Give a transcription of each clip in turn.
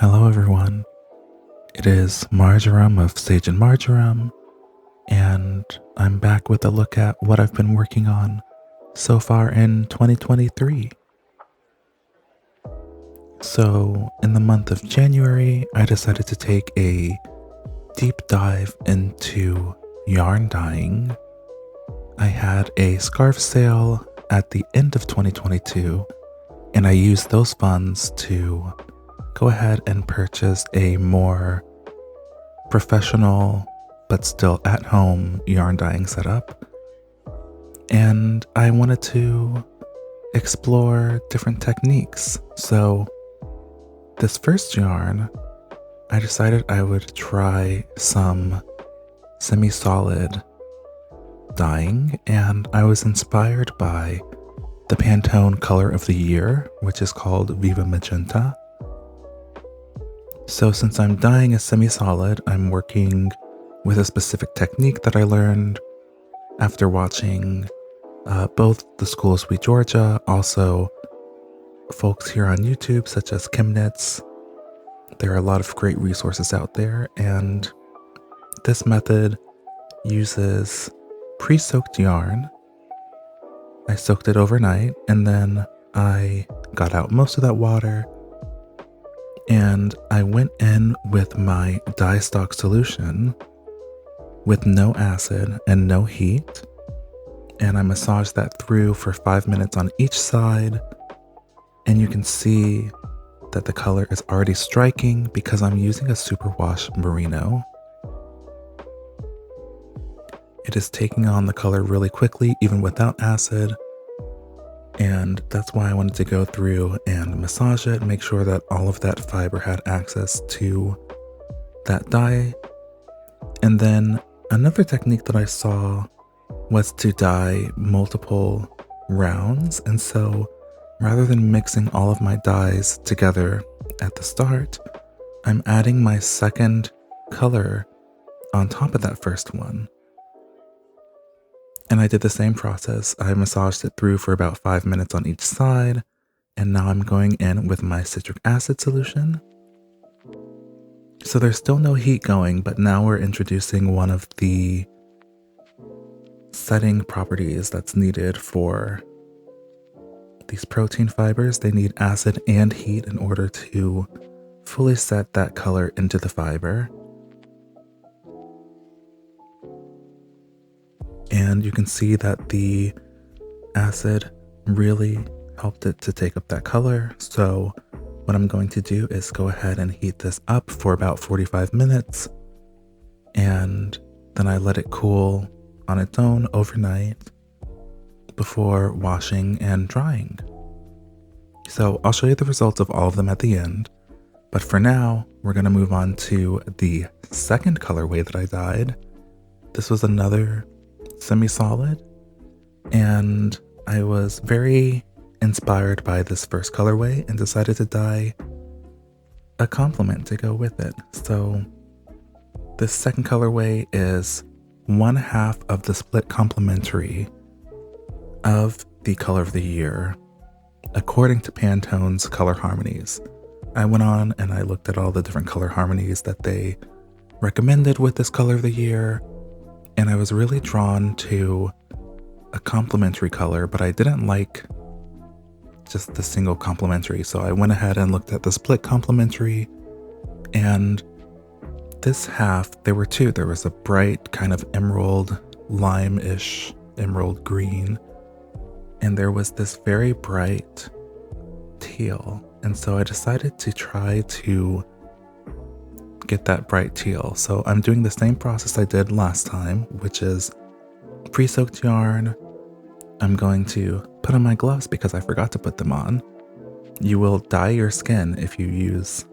Hello everyone, it is Marjoram of Sage and Marjoram, and I'm back with a look at what I've been working on so far in 2023. So in the month of January, I decided to take a deep dive into yarn dyeing. I had a scarf sale at the end of 2022, and I used those funds to go ahead and purchase a more professional but still at home yarn dyeing setup. And I wanted to explore different techniques. So this first yarn, I decided I would try some semi-solid dyeing, and I was inspired by the Pantone color of the year, which is called Viva Magenta. So since I'm dyeing a semi-solid, I'm working with a specific technique that I learned after watching both the School of Sweet Georgia, also folks here on YouTube such as ChemKnits. There are a lot of great resources out there, and this method uses pre-soaked yarn. I soaked it overnight, and then I got out most of that water, and I went in with my dye stock solution with no acid and no heat, and I massaged that through for 5 minutes on each side, and you can see that the color is already striking because I'm using a superwash merino. It is taking on the color really quickly even without acid, and that's why I wanted to go through and massage it, make sure that all of that fiber had access to that dye. And then another technique that I saw was to dye multiple rounds. And so rather than mixing all of my dyes together at the start, I'm adding my second color on top of that first one. And I did the same process. I massaged it through for about 5 minutes on each side, and now I'm going in with my citric acid solution. So there's still no heat going, but now we're introducing one of the setting properties that's needed for these protein fibers. They need acid and heat in order to fully set that color into the fiber. And you can see that the acid really helped it to take up that color. So what I'm going to do is go ahead and heat this up for about 45 minutes. And then I let it cool on its own overnight before washing and drying. So I'll show you the results of all of them at the end. But for now, we're going to move on to the second colorway that I dyed. This was another semi-solid, and I was very inspired by this first colorway and decided to dye a complement to go with it. So this second colorway is 1/2 of the split complementary of the color of the year according to Pantone's color harmonies. I went on and I looked at all the different color harmonies that they recommended with this color of the year, and I was really drawn to a complementary color, but I didn't like just the single complementary. So I went ahead and looked at the split complementary, and this half, there were two. There was a bright kind of emerald, lime-ish emerald green, and there was this very bright teal. And so I decided to try to get that bright teal. So I'm doing the same process I did last time, which is pre-soaked yarn. I'm going to put on my gloves because I forgot to put them on. You will dye your skin if you use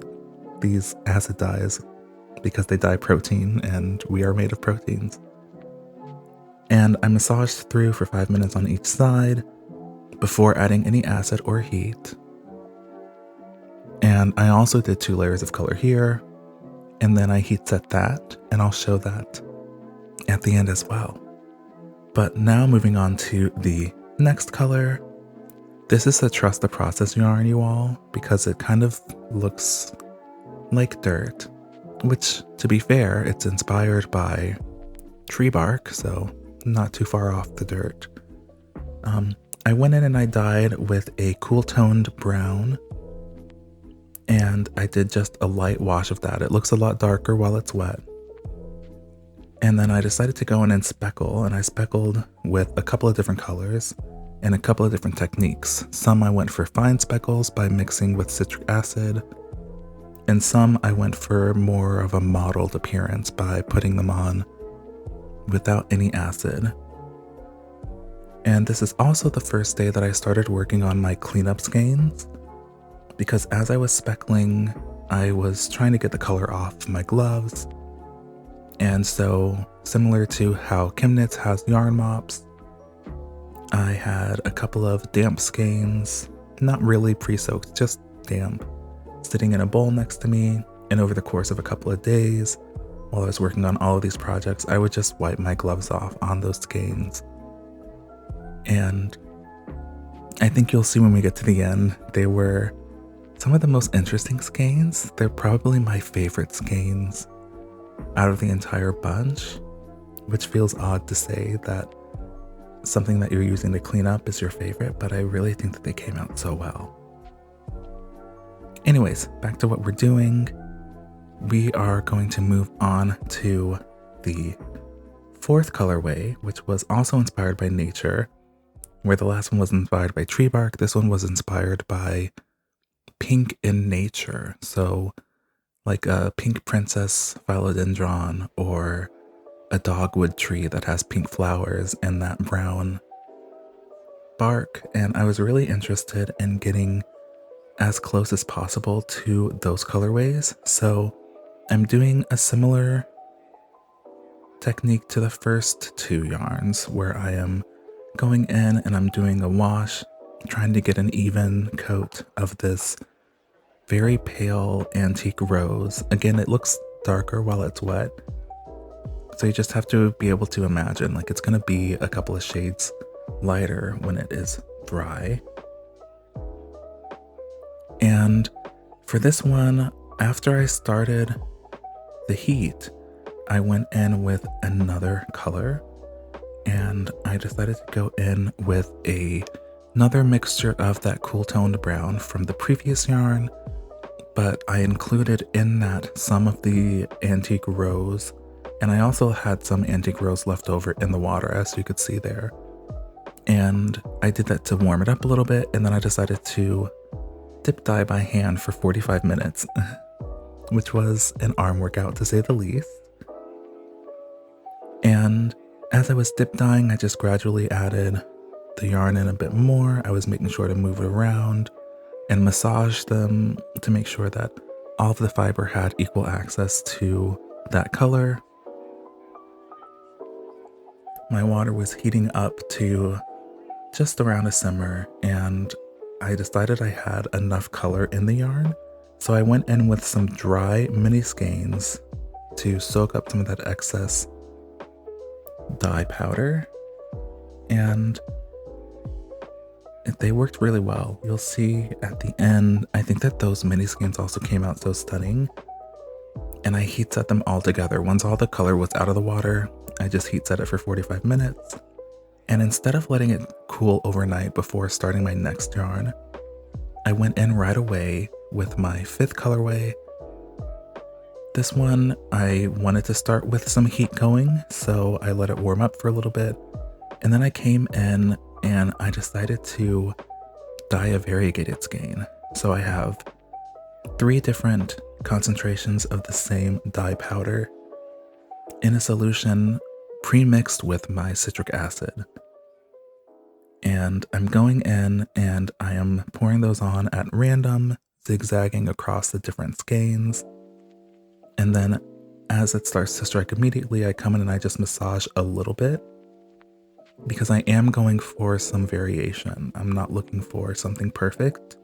these acid dyes because they dye protein, and we are made of proteins. And I massaged through for 5 minutes on each side before adding any acid or heat. And I also did 2 layers of color here, and then I heat set that, and I'll show that at the end as well. But now moving on to the next color. This is a trust the process yarn, you all, because it kind of looks like dirt, which, to be fair, it's inspired by tree bark, so not too far off the dirt. I went in and I dyed with a cool toned brown, and I did just a light wash of that. It looks a lot darker while it's wet. And then I decided to go in and speckle, and I speckled with a couple of different colors and a couple of different techniques. Some I went for fine speckles by mixing with citric acid, and some I went for more of a mottled appearance by putting them on without any acid. And this is also the first day that I started working on my cleanup skeins, because as I was speckling, I was trying to get the color off my gloves. And so, similar to how ChemKnits has yarn mops, I had a couple of damp skeins, not really pre-soaked, just damp, sitting in a bowl next to me. And over the course of a couple of days, while I was working on all of these projects, I would just wipe my gloves off on those skeins. And I think you'll see when we get to the end, they were some of the most interesting skeins. They're probably my favorite skeins out of the entire bunch, which feels odd to say that something that you're using to clean up is your favorite, but I really think that they came out so well. Anyways, back to what we're doing. We are going to move on to the fourth colorway, which was also inspired by nature. Where the last one was inspired by tree bark, this one was inspired by pink in nature. So like a pink princess philodendron or a dogwood tree that has pink flowers and that brown bark. And I was really interested in getting as close as possible to those colorways. So I'm doing a similar technique to the first two yarns where I am going in and I'm doing a wash, trying to get an even coat of this very pale antique rose. Again, it looks darker while it's wet, so you just have to be able to imagine like it's gonna be a couple of shades lighter when it is dry. And for this one, after I started the heat, I went in with another color, and I decided to go in with another mixture of that cool toned brown from the previous yarn, but I included in that some of the antique rose, and I also had some antique rose left over in the water, as you could see there. And I did that to warm it up a little bit, and then I decided to dip dye by hand for 45 minutes, which was an arm workout to say the least. And as I was dip dyeing, I just gradually added the yarn in a bit more. I was making sure to move it around and massage them to make sure that all of the fiber had equal access to that color. My water was heating up to just around a simmer, and I decided I had enough color in the yarn. So I went in with some dry mini skeins to soak up some of that excess dye powder, and they worked really well. You'll see at the end, I think that those mini skeins also came out so stunning, and I heat set them all together. Once all the color was out of the water, I just heat set it for 45 minutes, and instead of letting it cool overnight before starting my next yarn, I went in right away with my fifth colorway. This one, I wanted to start with some heat going, so I let it warm up for a little bit, and then I came in and I decided to dye a variegated skein. So I have 3 different concentrations of the same dye powder in a solution pre-mixed with my citric acid. And I'm going in and I am pouring those on at random, zigzagging across the different skeins. And then as it starts to strike immediately, I come in and I just massage a little bit, because I am going for some variation. I'm not looking for something perfect.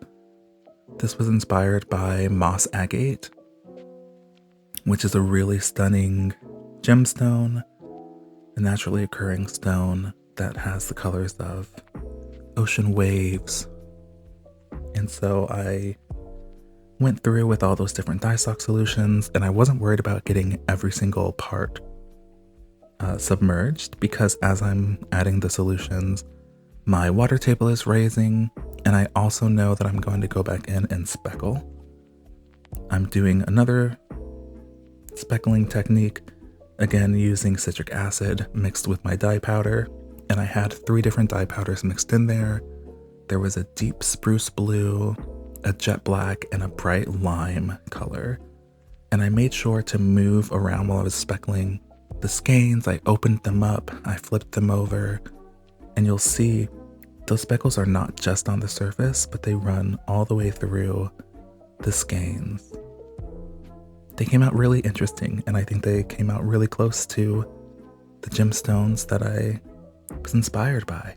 This was inspired by moss agate, which is a really stunning gemstone, a naturally occurring stone that has the colors of ocean waves. And so I went through with all those different dye stock solutions, and I wasn't worried about getting every single part submerged, because as I'm adding the solutions, my water table is raising, and I also know that I'm going to go back in and speckle. I'm doing another speckling technique, again using citric acid mixed with my dye powder, and I had 3 different dye powders mixed in there. There was a deep spruce blue, a jet black, and a bright lime color. And I made sure to move around while I was speckling the skeins. I opened them up, I flipped them over, and you'll see those speckles are not just on the surface, but they run all the way through the skeins. They came out really interesting, and I think they came out really close to the gemstones that I was inspired by.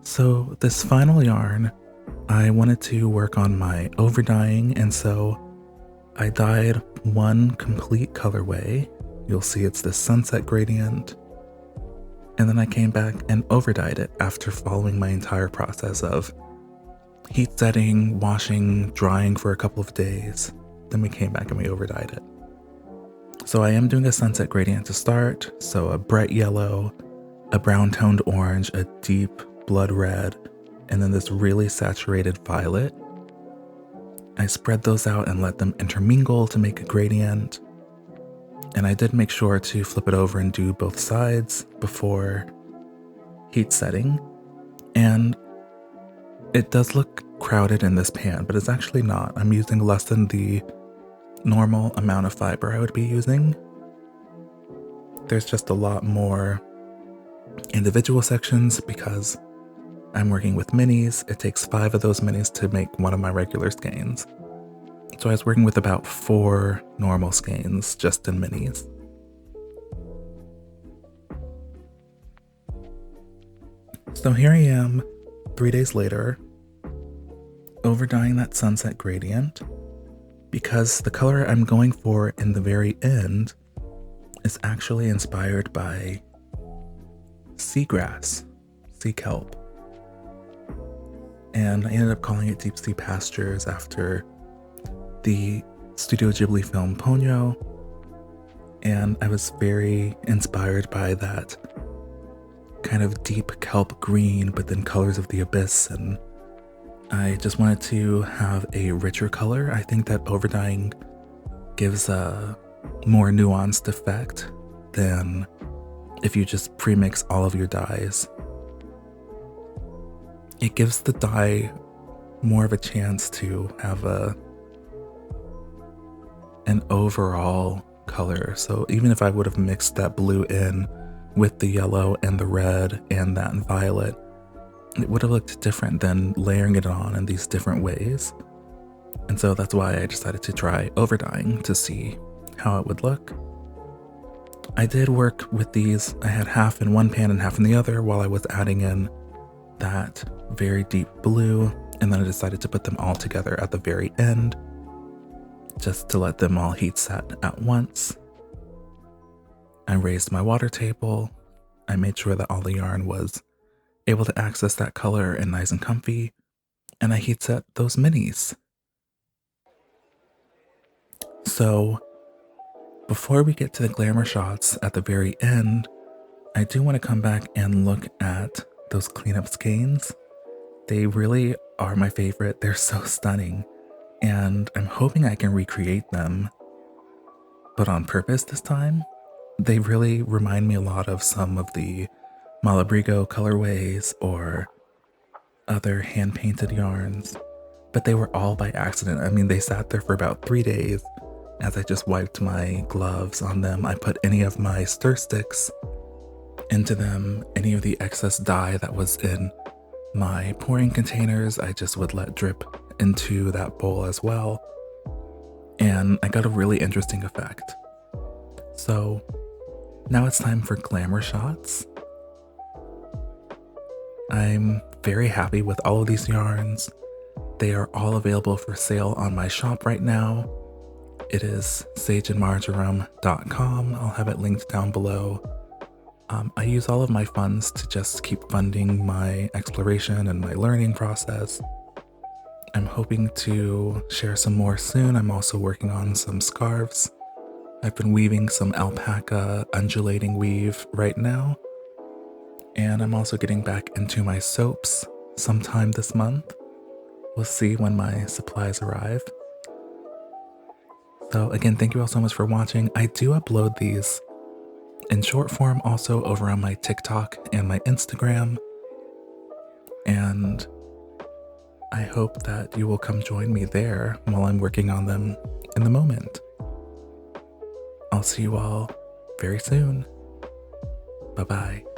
So this final yarn, I wanted to work on my overdyeing, and so I dyed one complete colorway. You'll see it's this sunset gradient. And then I came back and overdyed it after following my entire process of heat setting, washing, drying for a couple of days. Then we came back and we overdyed it. So I am doing a sunset gradient to start. So a bright yellow, a brown toned orange, a deep blood red, and then this really saturated violet. I spread those out and let them intermingle to make a gradient. And I did make sure to flip it over and do both sides before heat setting. And it does look crowded in this pan, but it's actually not. I'm using less than the normal amount of fiber I would be using. There's just a lot more individual sections because I'm working with minis. It takes 5 of those minis to make one of my regular skeins. So I was working with about 4 normal skeins just in minis. So here I am 3 days later, overdyeing that sunset gradient, because the color I'm going for in the very end is actually inspired by seagrass, sea kelp. And I ended up calling it Deep Sea Pastures after the Studio Ghibli film Ponyo, and I was very inspired by that kind of deep kelp green, but then colors of the abyss, and I just wanted to have a richer color. I think that overdyeing gives a more nuanced effect than if you just pre-mix all of your dyes. It gives the dye more of a chance to have an overall color. So even if I would have mixed that blue in with the yellow and the red and that violet, it would have looked different than layering it on in these different ways. And so that's why I decided to try overdyeing to see how it would look. I did work with these. I had half in one pan and half in the other while I was adding in that very deep blue, and then I decided to put them all together at the very end, just to let them all heat set at once. I raised my water table. I made sure that all the yarn was able to access that color and nice and comfy, and I heat set those minis. So before we get to the Glamour Shots at the very end, I do want to come back and look at those cleanup skeins. They really are my favorite. They're so stunning, and I'm hoping I can recreate them, but on purpose this time. They really remind me a lot of some of the Malabrigo colorways or other hand-painted yarns, but they were all by accident. I mean, they sat there for about 3 days. As I just wiped my gloves on them, I put any of my stir sticks into them. Any of the excess dye that was in my pouring containers, I just would let drip into that bowl as well. And I got a really interesting effect. So now it's time for Glamour Shots. I'm very happy with all of these yarns. They are all available for sale on my shop right now. It is sageandmarjoram.com. I'll have it linked down below. I use all of my funds to just keep funding my exploration and my learning process. I'm hoping to share some more soon. I'm also working on some scarves. I've been weaving some alpaca undulating weave right now. And I'm also getting back into my soaps sometime this month. We'll see when my supplies arrive. So again, thank you all so much for watching. I do upload these in short form also over on my TikTok and my Instagram. And I hope that you will come join me there while I'm working on them in the moment. I'll see you all very soon. Bye-bye.